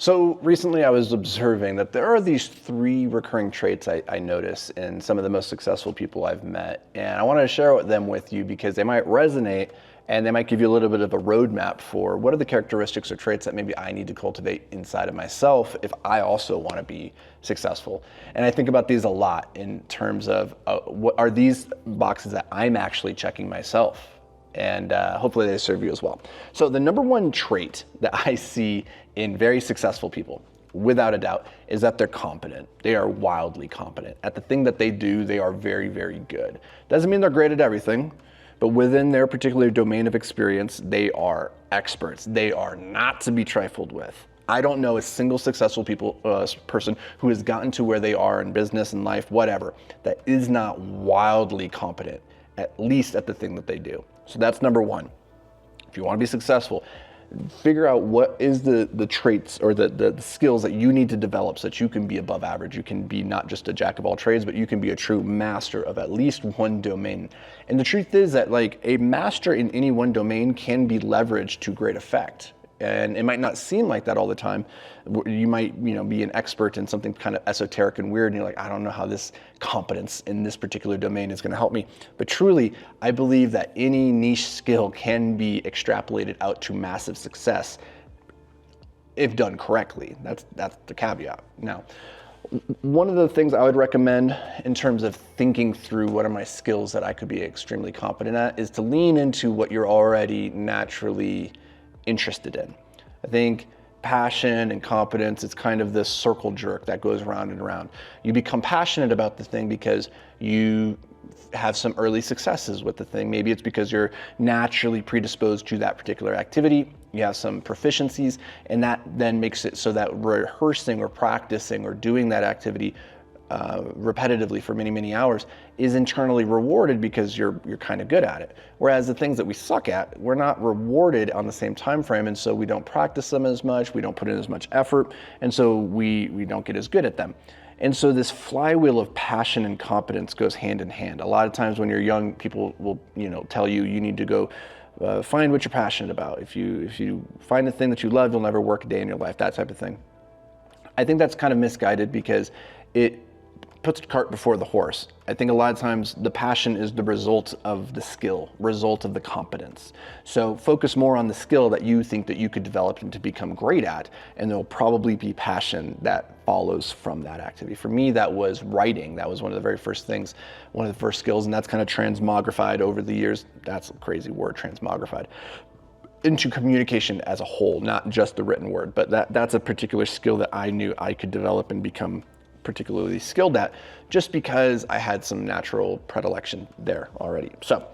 So recently I was observing that there are these three recurring traits I notice in some of the most successful people I've met. And I wanted to share them with you because they might resonate and they might give you a little bit of a roadmap for what are the characteristics or traits that maybe I need to cultivate inside of myself if I also want to be successful. And I think about these a lot in terms of what are these boxes that I'm actually checking myself. And hopefully they serve you as well. So the number one trait that I see in very successful people, without a doubt, is that they're competent. They are wildly competent. At the thing that they do, they are very, very good. Doesn't mean they're great at everything, but within their particular domain of experience, they are experts. They are not to be trifled with. I don't know a single successful person who has gotten to where they are in business and life, whatever, that is not wildly competent, at least at the thing that they do. So that's number one. If you want to be successful, figure out what is the traits or the skills that you need to develop so that you can be above average. You can be not just a jack of all trades, but you can be a true master of at least one domain. And the truth is that like a master in any one domain can be leveraged to great effect. And it might not seem like that all the time. You might, be an expert in something kind of esoteric and weird, and you're like, I don't know how this competence in this particular domain is going to help me. But truly, I believe that any niche skill can be extrapolated out to massive success if done correctly. That's the caveat. Now, one of the things I would recommend in terms of thinking through what are my skills that I could be extremely competent at is to lean into what you're already naturally interested in. I think passion and competence, it's kind of this circle jerk that goes around and around. You become passionate about the thing because you have some early successes with the thing. Maybe it's because you're naturally predisposed to that particular activity. You have some proficiencies, and that then makes it so that rehearsing or practicing or doing that activity repetitively for many, many hours is internally rewarded because you're kind of good at it. Whereas the things that we suck at, we're not rewarded on the same time frame, and so we don't practice them as much, we don't put in as much effort, and so we don't get as good at them. And so this flywheel of passion and competence goes hand in hand. A lot of times when you're young, people will tell you need to go find what you're passionate about. If you find the thing that you love, you'll never work a day in your life, that type of thing. I think that's kind of misguided because it puts the cart before the horse. I think a lot of times the passion is the result of the skill, result of the competence. So focus more on the skill that you think that you could develop and to become great at, and there'll probably be passion that follows from that activity. For me, that was writing. That was one of the very first things, one of the first skills, and that's kind of transmogrified over the years. That's a crazy word, transmogrified, into communication as a whole, not just the written word, but that's a particular skill that I knew I could develop and become particularly skilled at just because I had some natural predilection there already. So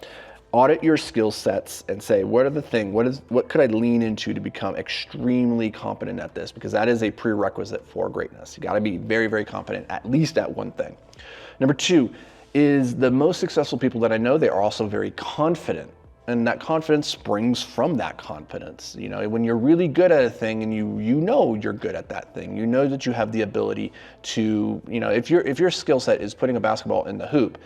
audit your skill sets and say, what could I lean into to become extremely competent at this? Because that is a prerequisite for greatness. You got to be very, very competent, at least at one thing. Number two is the most successful people that I know, they are also very confident. And that confidence springs from that confidence. When you're really good at a thing and you know you're good at that thing, you know that you have the ability to, if your skill set is putting a basketball in the hoop,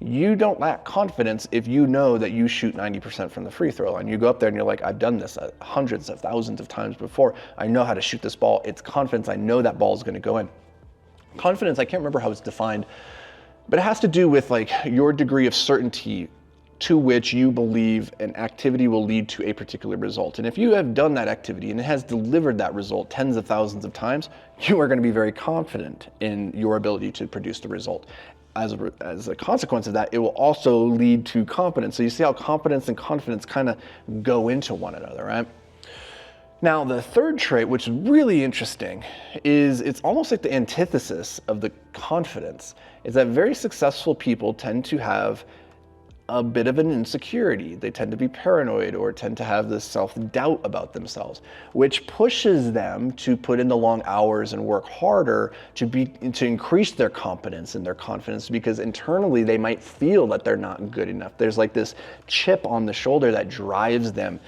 you don't lack confidence if you know that you shoot 90% from the free throw line. You go up there and you're like, I've done this hundreds of thousands of times before. I know how to shoot this ball. It's confidence. I know that ball is going to go in. Confidence, I can't remember how it's defined, but it has to do with like your degree of certainty to which you believe an activity will lead to a particular result. And if you have done that activity and it has delivered that result tens of thousands of times, you are going to be very confident in your ability to produce the result. As a consequence of that, it will also lead to competence. So you see how competence and confidence kind of go into one another, right? Now, the third trait, which is really interesting, is it's almost like the antithesis of the confidence, is that very successful people tend to have a bit of an insecurity. They tend to be paranoid or tend to have this self-doubt about themselves, which pushes them to put in the long hours and work harder to increase their competence and their confidence, because internally they might feel that they're not good enough. There's like this chip on the shoulder that drives them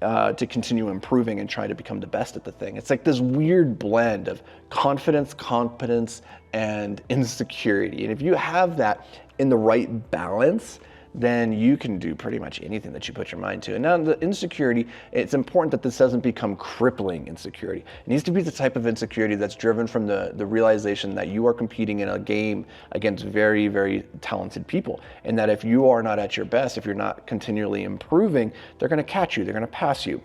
to continue improving and try to become the best at the thing. It's like this weird blend of confidence, competence, and insecurity. And if you have that in the right balance, then you can do pretty much anything that you put your mind to. And now the insecurity, it's important that this doesn't become crippling insecurity. It needs to be the type of insecurity that's driven from the realization that you are competing in a game against very, very talented people. And that if you are not at your best, if you're not continually improving, they're gonna catch you, they're gonna pass you.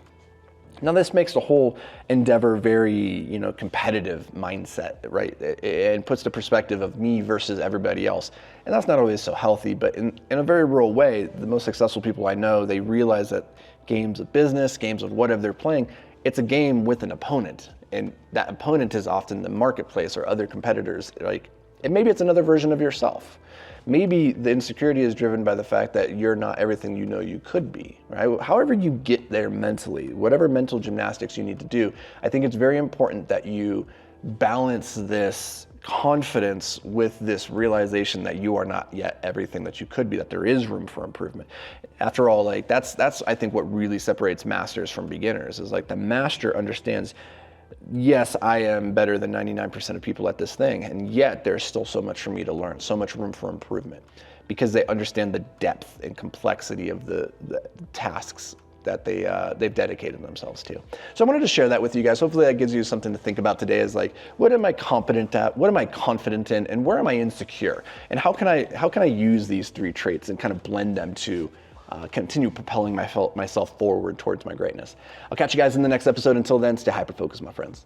Now this makes the whole endeavor very, competitive mindset, right? And puts the perspective of me versus everybody else. And that's not always so healthy, but in a very real way, the most successful people I know, they realize that games of business, games of whatever they're playing, it's a game with an opponent. And that opponent is often the marketplace or other competitors. And maybe it's another version of yourself. Maybe the insecurity is driven by the fact that you're not everything you know you could be, right? However you get there mentally, whatever mental gymnastics you need to do, I think it's very important that you balance this confidence with this realization that you are not yet everything that you could be, that there is room for improvement. After all, that's I think what really separates masters from beginners is the master understands, yes, I am better than 99% of people at this thing, and yet there's still so much for me to learn, so much room for improvement, because they understand the depth and complexity of the tasks that they've dedicated themselves to. So I wanted to share that with you guys. Hopefully that gives you something to think about today is what am I competent at? What am I confident in? And where am I insecure? And how can I use these three traits and kind of blend them to continue propelling myself forward towards my greatness. I'll catch you guys in the next episode. Until then, stay hyper-focused, my friends.